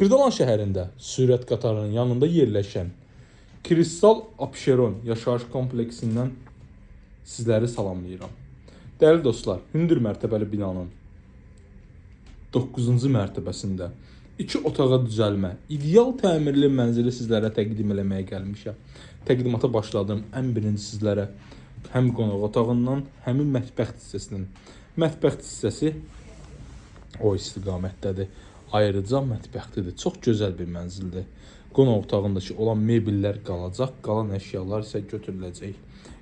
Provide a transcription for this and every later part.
Qırdalan şəhərində sürət qatarının yanında yerləşən Kristal Apşeron yaşayış kompleksindən sizləri salamlayıram. Dəyərli dostlar, hündür mərtəbəli binanın 9-cu mərtəbəsində 2 otağa düzəlmə, ideal təmirli mənzili sizlərə təqdim eləməyə gəlmişəm. Təqdimata başladım birinci sizlərə həm qonaq otağından, həmin mətbəx hissəsindən. Mətbəx hissəsi o istiqamətdədir. Ayrıca mətbəxlidir. Çox gözəl bir mənzildir. Qonaq otağındakı olan mebellər qalacaq, qalan əşyalar isə götürüləcək.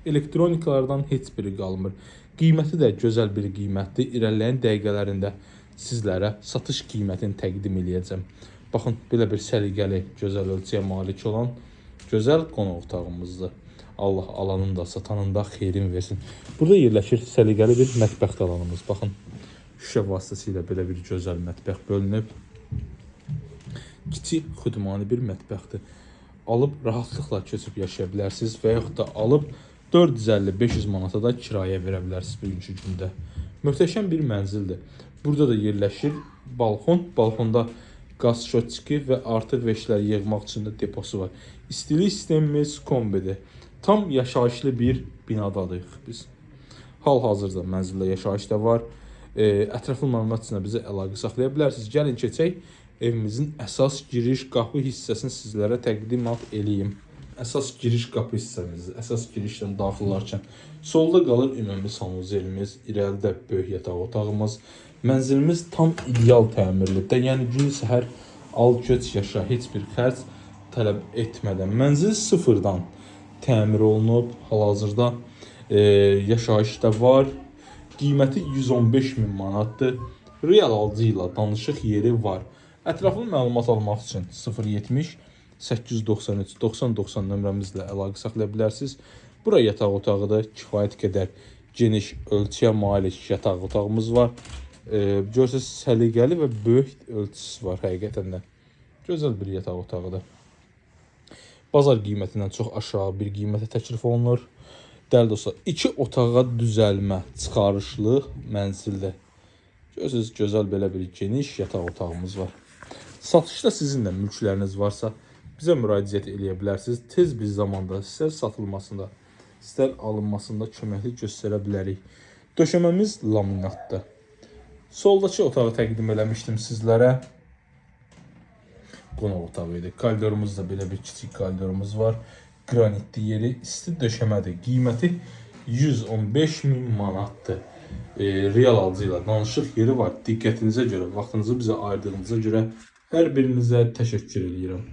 Elektronikalardan heç biri qalmır. Qiyməti də gözəl bir qiymətdir. İrəliləyən dəqiqələrində sizlərə satış qiymətini təqdim edəcəm. Baxın, belə bir səliqəli, gözəl ölçüyə malik olan gözəl qonaq otağımızdır. Allah alanın da, satanın da xeyrin versin. Burada yerləşir səliqəli bir mətbəx alanımız. Baxın, şüşə vasitəsilə belə bir gözəl mətbəx bölünüb. Kiçik, xudmani bir mətbəxdir. Alıb rahatlıqla keçib yaşaya bilərsiniz və yaxud da alıb 450-500 manata da kirayə verə bilərsiniz bugünkü gündə. Möhtəşəm bir mənzildir. Burada da yerləşir balkon. Balkonda qaz şotçiki və artıq veşləri yığmaq üçün də deposu var. İstilik sistemimiz kombidir. Tam yaşayışlı bir binadadayıq biz. Hal-hazırda mənzildə yaşayış da var. Ətraflı məlumat üçün bizə əlaqə saxlaya bilərsiniz. Gəlin keçək, evimizin əsas giriş qapı hissəsini sizlərə təqdimat eləyim. Əsas giriş qapı hissəmiz, əsas girişdən daxilarkən solda qalır ümumi sanuzelimiz, irəlidə böyük yataq otağımız. Mənzilimiz tam ideal təmirlidir. Yəni gün səhər al köç yaşa, heç bir xərc tələb etmədən. Mənzil sıfırdan təmir olunub, hal-hazırda yaşayışda var. Qiyməti 115.000 manatdır. Real alıcı ilə danışıq yeri var. Ətraflı məlumat almaq üçün 070 893 9090 nömrəmizlə əlaqə saxlaya bilərsiniz. Bura yataq otağıdır. Kifayət qədər geniş ölçüyə malik yataq otağımız var. Görürsünüz, səliqəli və böyük ölçüsü var həqiqətən də. Gözəl bir yataq otağıdır. Bazar qiymətindən çox aşağı bir qiymətə təklif olunur. Dəyərli dostlar, 2 otağa düzəlmə, çıxarışlı mənzildir. Görürsünüz, gözəl belə bir geniş yataq otağımız var. Satışda sizin də mülkləriniz varsa, bizə müraciət edə bilərsiniz. Tez bir zamanda istər satılmasında, istər alınmasında köməklik göstərə bilərik. Döşəməmiz laminatdır. Soldakı otağı təqdim eləmişdim sizlərə. Qonaq otağı idi. Koridorumuzda belə bir kiçik koridorumuz var. Qranitli yeri, isti döşəmədir. Qiyməti 115.000 manatdır. Real alıcı ilə danışıq yeri var. Diqqətinizə görə, vaxtınızı bizə ayırdığınıza görə hər birinizə təşəkkür edirəm.